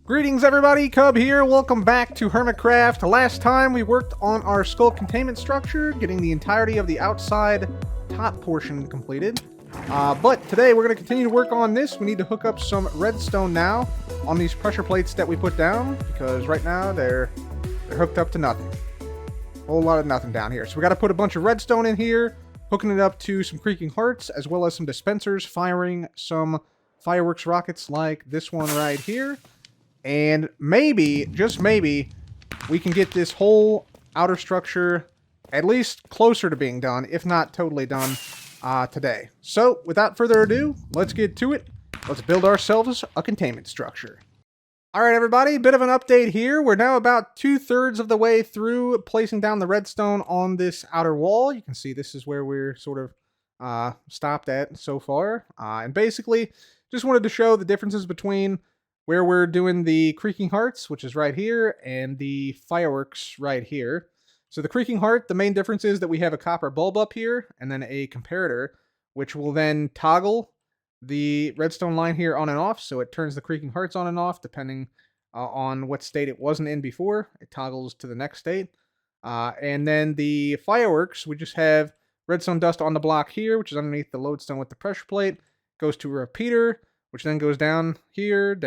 Greetings everybody, Cub here, welcome back to Hermitcraft. Last time we worked on our Sculk Containment structure, getting the entirety of the outside top portion completed. But today we're going to continue to work on this. We need to hook up some redstone now on these pressure plates that we put down, because right now they're hooked up to nothing. A whole lot of nothing down here. So we got to put a bunch of redstone in here, hooking it up to some Creaking Hearts, as well as some dispensers, firing some fireworks rockets like this one right here. And maybe, just maybe, we can get this whole outer structure at least closer to being done, if not totally done, today. So, without further ado, let's get to it. Let's build ourselves a containment structure. Alright everybody, bit of an update here. We're now about 2/3 of the way through placing down the redstone on this outer wall. You can see this is where we're sort of stopped at so far. And basically, just wanted to show the differences between where we're doing the Creaking Hearts, which is right here, and the fireworks right here. So the Creaking Heart, the main difference is that we have a copper bulb up here, and then a comparator, which will then toggle the redstone line here on and off, so it turns the Creaking Hearts on and off, depending on what state it wasn't in before. It toggles to the next state. And then the fireworks, we just have redstone dust on the block here, which is underneath the lodestone with the pressure plate, goes to a repeater, which then goes down here,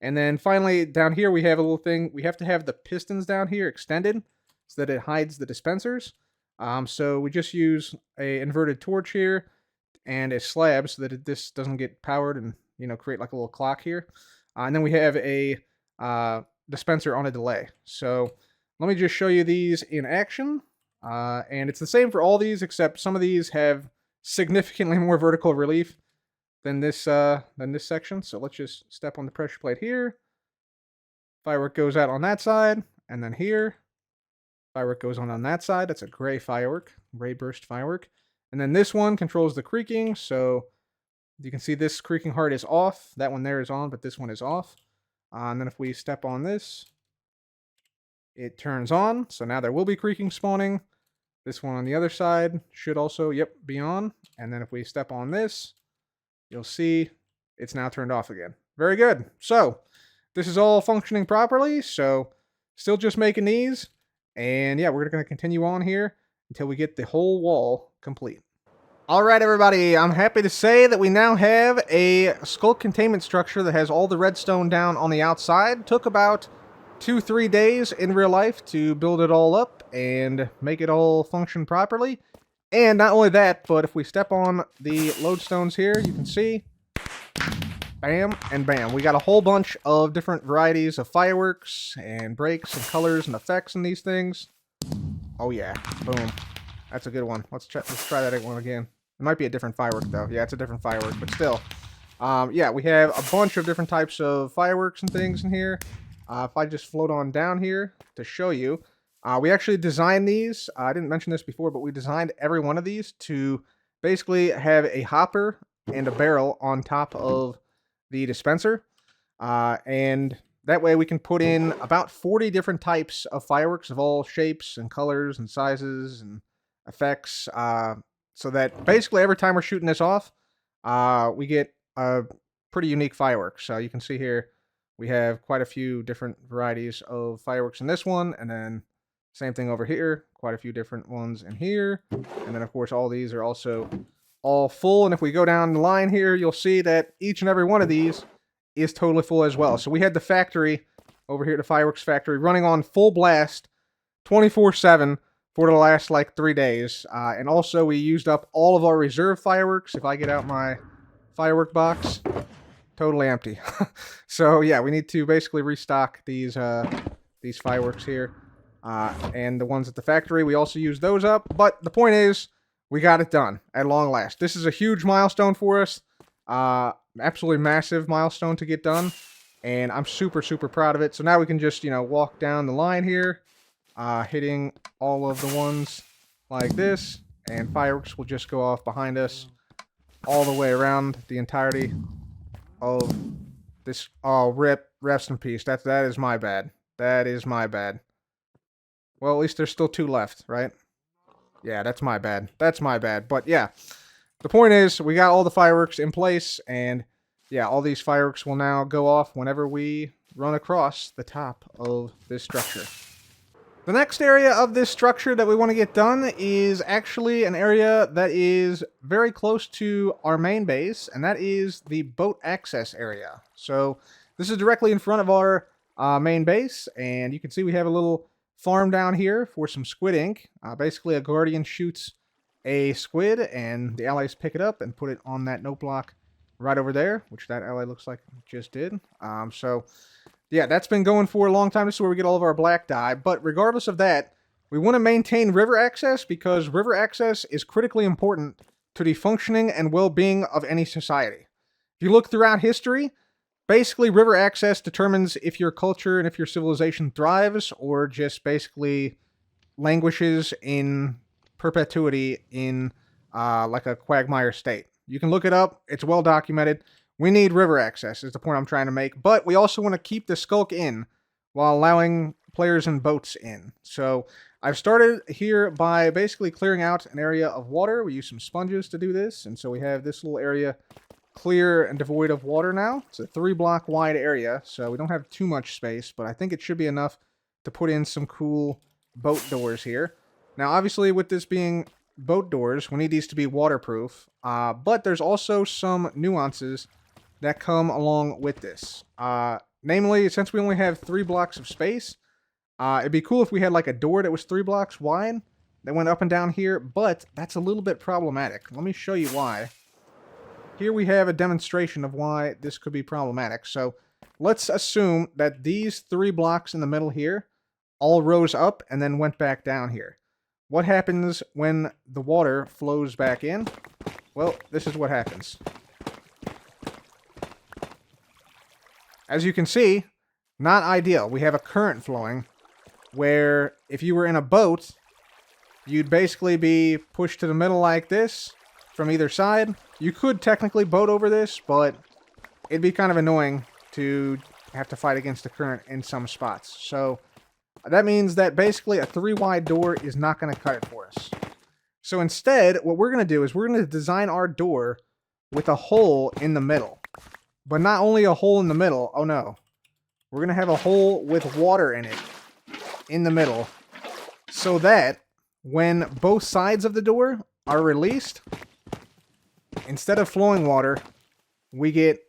and then finally down here we have a little thing. We have to have the pistons down here extended so that it hides the dispensers. So we just use a inverted torch here and a slab so that this doesn't get powered and, you know, create like a little clock here. And then we have a dispenser on a delay. So let me just show you these in action. And it's the same for all these, except some of these have significantly more vertical relief than this section. So let's just step on the pressure plate here. Firework goes out on that side, and then here, firework goes on that side. That's a gray firework, gray burst firework. And then this one controls the creaking. So you can see this Creaking Heart is off. That one there is on, but this one is off. And then if we step on this, it turns on. So now there will be creaking spawning. This one on the other side should also, yep, be on. And then if we step on this, you'll see it's now turned off again. Very good. So this is all functioning properly. So still just making these. And yeah, we're going to continue on here until we get the whole wall complete. All right, everybody. I'm happy to say that we now have a Sculk Containment structure that has all the redstone down on the outside. Took about 2-3 days in real life to build it all up and make it all function properly. And not only that, but if we step on the lodestones here, you can see, bam and bam. We got a whole bunch of different varieties of fireworks and breaks and colors and effects in these things. Oh yeah, boom. That's a good one. Let's try that one again. It might be a different firework though. Yeah, it's a different firework, but still. Yeah, we have a bunch of different types of fireworks and things in here. If I just float on down here to show you, we actually designed these. I didn't mention this before, but we designed every one of these to basically have a hopper and a barrel on top of the dispenser. And that way we can put in about 40 different types of fireworks of all shapes and colors and sizes and effects. So that basically every time we're shooting this off, we get a pretty unique firework. So you can see here we have quite a few different varieties of fireworks in this one, and then same thing over here, quite a few different ones in here. And then, of course, all these are also all full. And if we go down the line here, you'll see that each and every one of these is totally full as well. So we had the factory over here, the fireworks factory, running on full blast 24/7 for the last, like, 3 days. And also, we used up all of our reserve fireworks. If I get out my firework box, totally empty. So, yeah, we need to basically restock these fireworks here. And the ones at the factory, we also use those up. But the point is, we got it done at long last. This is a huge milestone for us. Absolutely massive milestone to get done. And I'm super, super proud of it. So now we can just, you know, walk down the line here, hitting all of the ones like this. And fireworks will just go off behind us all the way around the entirety of this. Oh, rest in peace. That is my bad. That is my bad. Well, at least there's still 2 left, right? Yeah, that's my bad. That's my bad. But yeah, the point is, we got all the fireworks in place, and yeah, all these fireworks will now go off whenever we run across the top of this structure. The next area of this structure that we want to get done is actually an area that is very close to our main base, and that is the boat access area. So this is directly in front of our main base, and you can see we have a little farm down here for some squid ink. Basically, a guardian shoots a squid, and the allies pick it up and put it on that note block right over there, which that ally looks like it just did. So yeah, that's been going for a long time. This is where we get all of our black dye. But regardless of that, we want to maintain river access because river access is critically important to the functioning and well-being of any society. If you look throughout history, basically river access determines if your culture and if your civilization thrives or just basically languishes in perpetuity in like a quagmire state. You can look it up. It's well documented. We need river access is the point I'm trying to make, but we also want to keep the Sculk in while allowing players and boats in. So I've started here by basically clearing out an area of water. We use some sponges to do this, and so we have this little area clear and devoid of water now. It's a 3-block wide area, so we don't have too much space, but I think it should be enough to put in some cool boat doors here. Now, obviously, with this being boat doors, we need these to be waterproof, but there's also some nuances that come along with this. Namely, since we only have 3 blocks of space, it'd be cool if we had like a door that was 3 blocks wide that went up and down here, but that's a little bit problematic. Let me show you why. Here we have a demonstration of why this could be problematic. So let's assume that these 3 blocks in the middle here all rose up and then went back down here. What happens when the water flows back in? Well, this is what happens. As you can see, not ideal. We have a current flowing where if you were in a boat, you'd basically be pushed to the middle like this from either side. You could technically boat over this, but it'd be kind of annoying to have to fight against the current in some spots. So that means that basically a 3-wide door is not going to cut it for us. So instead, what we're going to do is we're going to design our door with a hole in the middle. But not only a hole in the middle, oh no. We're going to have a hole with water in it in the middle so that when both sides of the door are released, instead of flowing water, we get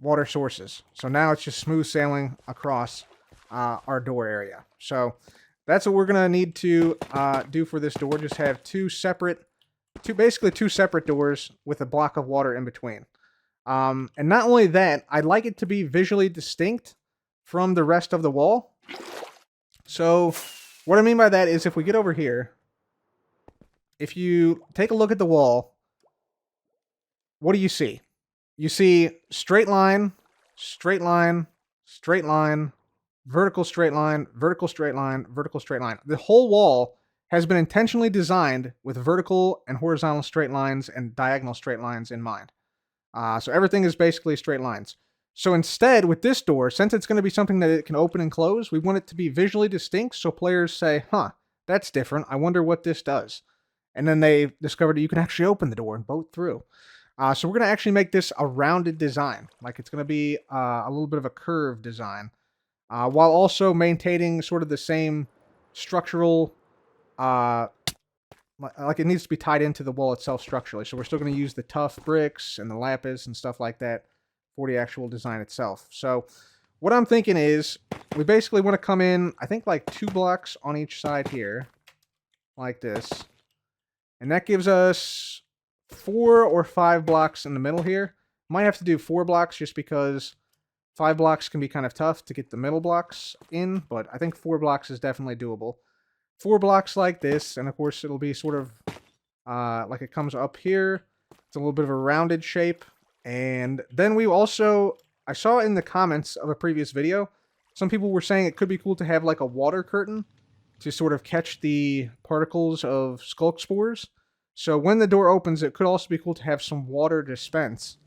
water sources. So now it's just smooth sailing across our door area. So that's what we're going to need to do for this door. Just have basically two separate doors with a block of water in between. And not only that, I'd like it to be visually distinct from the rest of the wall. So what I mean by that is if we get over here, if you take a look at the wall, what do you see? You see straight line, straight line, straight line, vertical straight line, vertical straight line, vertical straight line. The whole wall has been intentionally designed with vertical and horizontal straight lines and diagonal straight lines in mind. So everything is basically straight lines. So instead, with this door, since it's going to be something that it can open and close, we want it to be visually distinct so players say, huh, that's different. I wonder what this does. And then they discover that you can actually open the door and boat through. So we're going to actually make this a rounded design. Like it's going to be a little bit of a curved design. While also maintaining sort of the same structural... like it needs to be tied into the wall itself structurally. So we're still going to use the tough bricks and the lapis and stuff like that for the actual design itself. So what I'm thinking is we basically want to come in, I think like 2 blocks on each side here, like this. And that gives us 4 or 5 blocks in the middle here. Might have to do 4 blocks just because 5 blocks can be kind of tough to get the middle blocks in, but I think 4 blocks is definitely doable. 4 blocks like this, and of course it'll be sort of like it comes up here. It's a little bit of a rounded shape. And then we also, I saw in the comments of a previous video, some people were saying it could be cool to have like a water curtain to sort of catch the particles of sculk spores. So when the door opens, it could also be cool to have some water dispense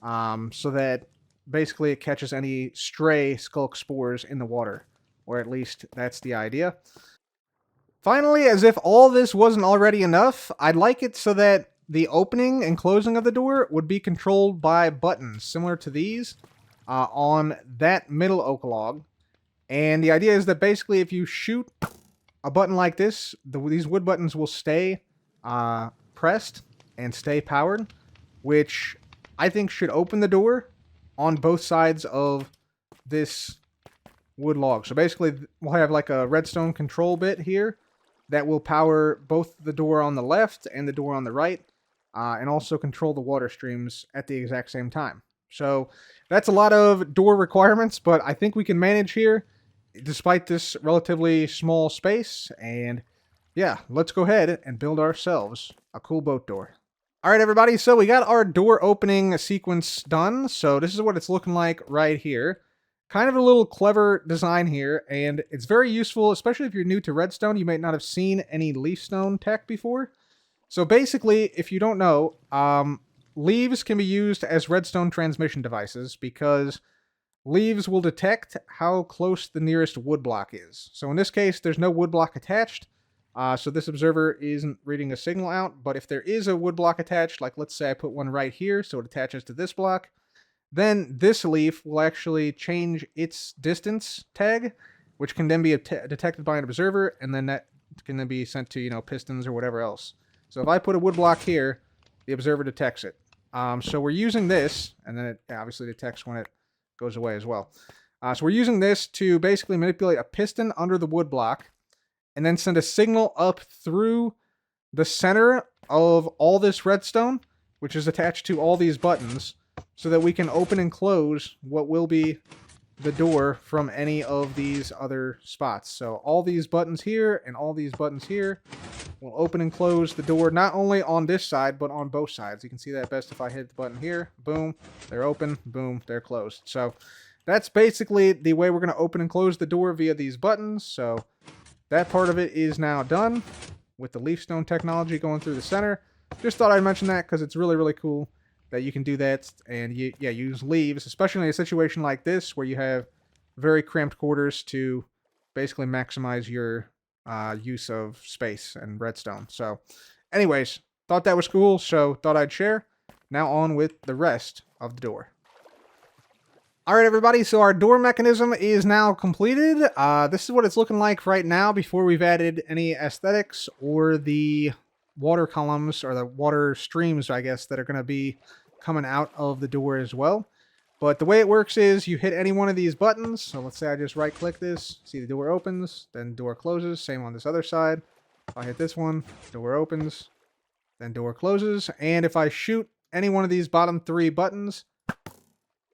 so that basically it catches any stray sculk spores in the water, or at least that's the idea. Finally, as if all this wasn't already enough, I'd like it so that the opening and closing of the door would be controlled by buttons similar to these on that middle oak log. And the idea is that basically if you shoot a button like this, these wood buttons will stay pressed and stay powered, which I think should open the door on both sides of this wood log. So basically we'll have like a redstone control bit here that will power both the door on the left and the door on the right, and also control the water streams at the exact same time. So that's a lot of door requirements, but I think we can manage here despite this relatively small space. And yeah, let's go ahead and build ourselves a cool boat door. All right, everybody, so we got our door opening sequence done. So this is what it's looking like right here. Kind of a little clever design here, and it's very useful, especially if you're new to Redstone. You might not have seen any leafstone tech before. So basically, if you don't know, leaves can be used as redstone transmission devices because leaves will detect how close the nearest wood block is. So in this case, there's no wood block attached, so this observer isn't reading a signal out. But if there is a wood block attached, like let's say I put one right here, so it attaches to this block, then this leaf will actually change its distance tag, which can then be detected by an observer, and then that can then be sent to, you know, pistons or whatever else. So if I put a wood block here, the observer detects it. So we're using this, and then it obviously detects when it goes away as well. So we're using this to basically manipulate a piston under the wood block, and then send a signal up through the center of all this redstone, which is attached to all these buttons, so that we can open and close what will be the door from any of these other spots. So all these buttons here and all these buttons here will open and close the door, not only on this side, but on both sides. You can see that best if I hit the button here. Boom, they're open. Boom, they're closed. So that's basically the way we're going to open and close the door via these buttons. So that part of it is now done with the leafstone technology going through the center. Just thought I'd mention that because it's really, really cool that you can do that and use leaves, especially in a situation like this where you have very cramped quarters, to basically maximize your use of space and redstone. So anyways, thought that was cool, so thought I'd share. Now on with the rest of the door. All right, everybody, so our door mechanism is now completed. This is what it's looking like right now before we've added any aesthetics or the water columns or the water streams, I guess, that are going to be coming out of the door as well. But the way it works is you hit any one of these buttons. So let's say I just right click this, see the door opens, then door closes. Same on this other side. If I hit this one, door opens, then door closes. And if I shoot any one of these bottom three buttons,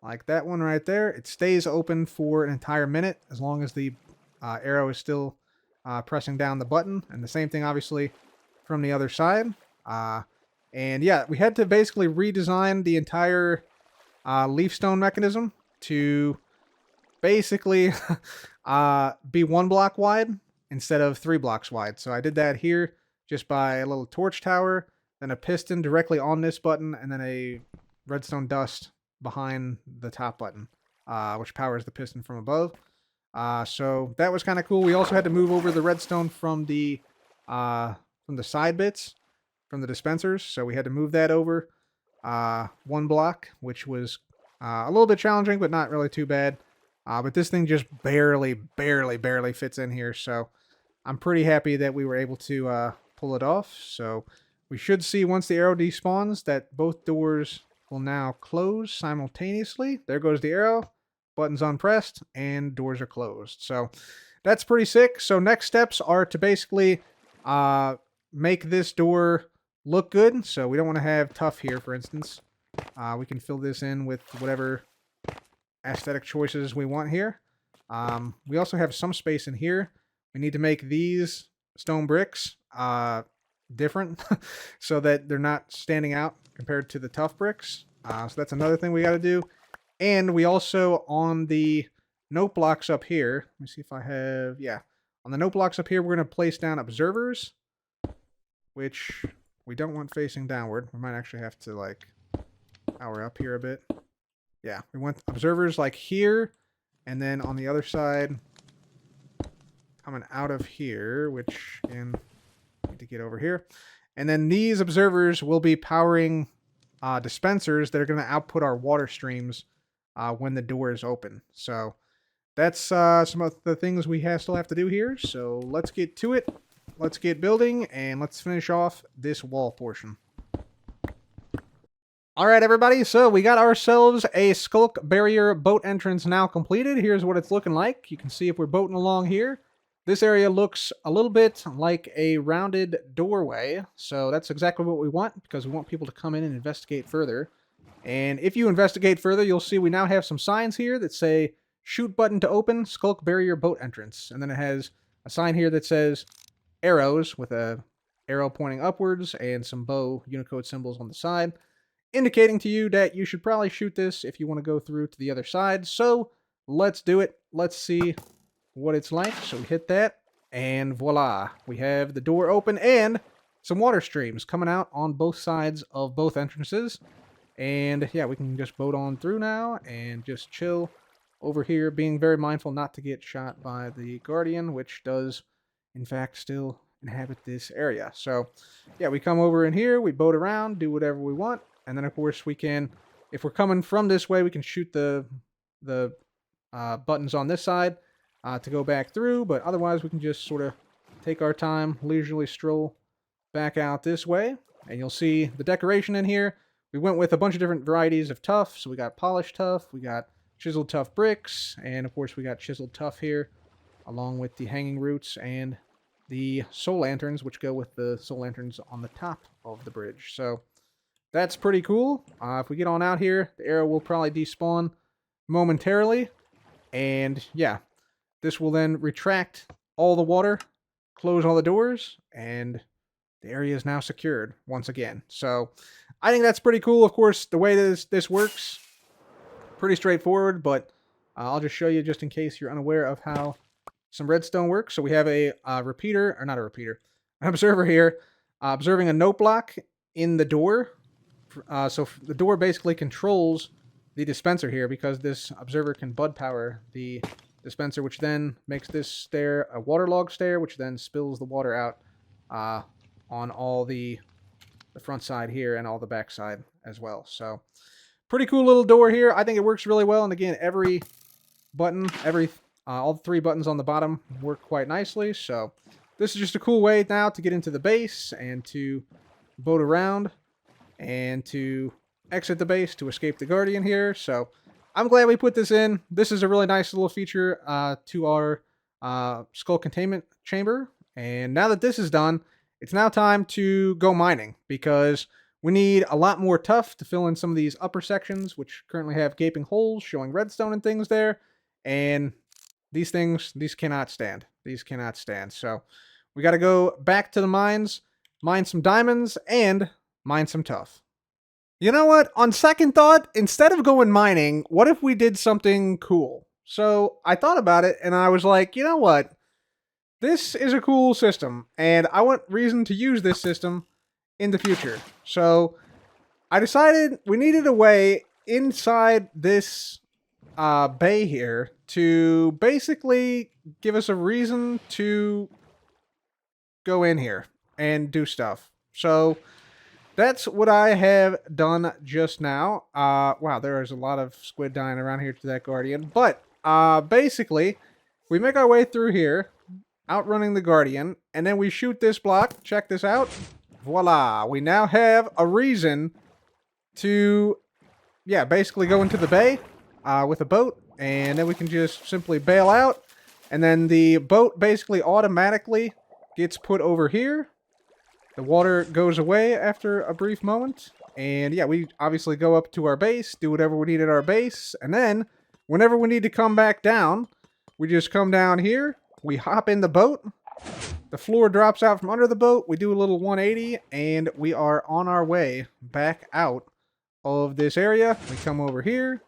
like that one right there, it stays open for an entire minute as long as the arrow is still pressing down the button. And the same thing, obviously, from the other side. And yeah, we had to basically redesign the entire leafstone mechanism to basically be 1 block wide instead of 3 blocks wide. So I did that here just by a little torch tower, then a piston directly on this button, and then a redstone dust behind the top button, which powers the piston from above. So that was kind of cool. We also had to move over the redstone from the side bits, from the dispensers. So we had to move that over 1 block, which was a little bit challenging, but not really too bad. But this thing just barely fits in here. So I'm pretty happy that we were able to pull it off. So we should see once the arrow despawns that both doors will now close simultaneously. There goes the arrow, buttons unpressed, and doors are closed. So that's pretty sick. So next steps are to basically make this door look good. So we don't want to have tough here, for instance. We can fill this in with whatever aesthetic choices we want here. We also have some space in here. We need to make these stone bricks different so that they're not standing out compared to the tough bricks. So that's another thing we got to do. And we also, on the note blocks up here, let me see if I have, yeah. On the note blocks up here, we're going to place down observers, which we don't want facing downward. We might actually have to, like, power up here a bit. Yeah, we want observers like here, and then on the other side, coming out of here, which, again, need to get over here. And then these observers will be powering dispensers that are going to output our water streams when the door is open. So that's some of the things we still have to do here. So let's get to it. Let's get building, and let's finish off this wall portion. All right, everybody. So we got ourselves a Sculk barrier boat entrance now completed. Here's what it's looking like. You can see if we're boating along here. This area looks a little bit like a rounded doorway. So that's exactly what we want, because we want people to come in and investigate further. And if you investigate further, you'll see we now have some signs here that say shoot button to open Sculk barrier boat entrance. And then it has a sign here that says arrows with a arrow pointing upwards and some bow Unicode symbols on the side, indicating to you that you should probably shoot this if you want to go through to the other side. So let's do it. Let's see what it's like. So we hit that, and voila, we have the door open and some water streams coming out on both sides of both entrances. And yeah, we can just boat on through now and just chill over here, being very mindful not to get shot by the Guardian, which does in fact still inhabit this area. So yeah, we come over in here, we boat around, do whatever we want, and then of course we can, if we're coming from this way, we can shoot the buttons on this side to go back through, but otherwise we can just sort of take our time, leisurely stroll back out this way. And you'll see the decoration in here. We went with a bunch of different varieties of tuff. So we got polished tuff, we got chiseled tuff bricks, and of course we got chiseled tuff here, along with the hanging roots and the soul lanterns, which go with the soul lanterns on the top of the bridge. So that's pretty cool. If we get on out here, the arrow will probably despawn momentarily. And yeah, this will then retract all the water, close all the doors, and the area is now secured once again. So I think that's pretty cool. Of course, the way this works, pretty straightforward, but I'll just show you just in case you're unaware of how some redstone works. So we have an observer here, observing a note block in the door. So the door basically controls the dispenser here, because this observer can bud power the dispenser, which then makes this stair a waterlogged stair, which then spills the water out on all the front side here and all the back side as well. So pretty cool little door here. I think it works really well. And again, every button, all the 3 buttons on the bottom work quite nicely. So this is just a cool way now to get into the base and to boat around and to exit the base to escape the Guardian here. So I'm glad we put this in. This is a really nice little feature to our Sculk Containment chamber. And now that this is done, it's now time to go mining, because we need a lot more tuff to fill in some of these upper sections, which currently have gaping holes showing redstone and things there. And these cannot stand. These cannot stand. So we got to go back to the mines, mine some diamonds, and mine some tuff. You know what? On second thought, instead of going mining, what if we did something cool? So I thought about it, and I was like, you know what? This is a cool system, and I want reason to use this system in the future. So I decided we needed a way inside this bay here to basically give us a reason to go in here and do stuff. So that's what I have done just now. Wow, there is a lot of squid dying around here to that Guardian. But basically, we make our way through here, outrunning the Guardian, and then we shoot this block. Check this out. Voila. We now have a reason to, yeah, basically go into the bay with a boat, and then we can just simply bail out, and then the boat basically automatically gets put over here. The water goes away after a brief moment, and yeah, we obviously go up to our base, do whatever we need at our base, and then whenever we need to come back down, we just come down here, we hop in the boat, the floor drops out from under the boat, we do a little 180, and we are on our way back out of this area. We come over here,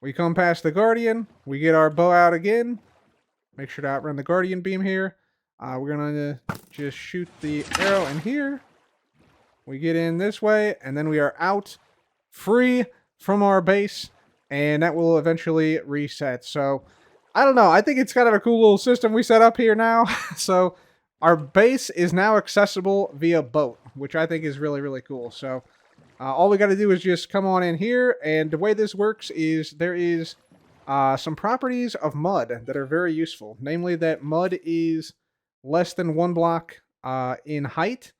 we come past the Guardian, we get our bow out again, make sure to outrun the Guardian beam here. We're going to just shoot the arrow in here. We get in this way, and then we are out free from our base, and that will eventually reset. So, I don't know. I think it's kind of a cool little system we set up here now. So, our base is now accessible via boat, which I think is really, really cool. So all we got to do is just come on in here, and the way this works is there is some properties of mud that are very useful. Namely, that mud is less than 1 block in height.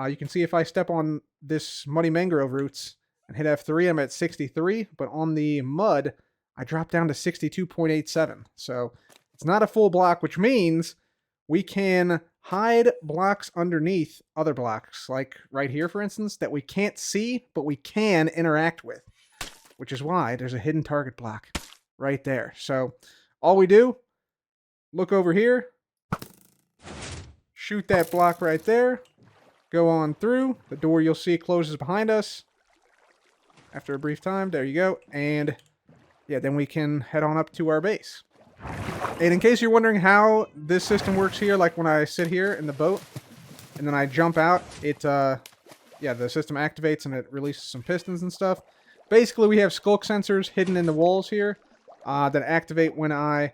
You can see if I step on this muddy mangrove roots and hit F3, I'm at 63, but on the mud, I drop down to 62.87. So it's not a full block, which means we can hide blocks underneath other blocks, like right here, for instance, that we can't see, but we can interact with, which is why there's a hidden target block right there. So all we do, look over here, shoot that block right there, go on through. The door you'll see closes behind us after a brief time. There you go. And yeah, then we can head on up to our base. And in case you're wondering how this system works here, like when I sit here in the boat and then I jump out, yeah, the system activates and it releases some pistons and stuff. Basically, we have sculk sensors hidden in the walls here that activate when I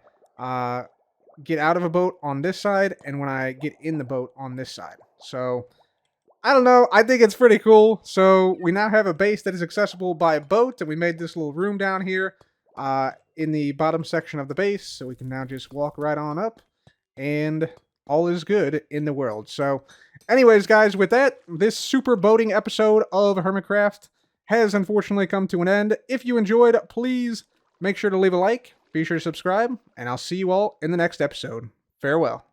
get out of a boat on this side and when I get in the boat on this side. So I don't know. I think it's pretty cool. So we now have a base that is accessible by boat, and we made this little room down here in the bottom section of the base, so we can now just walk right on up, and all is good in the world. So anyways, guys, with that, this super boating episode of Hermitcraft has unfortunately come to an end. If you enjoyed, please make sure to leave a like, be sure to subscribe, and I'll see you all in the next episode. Farewell.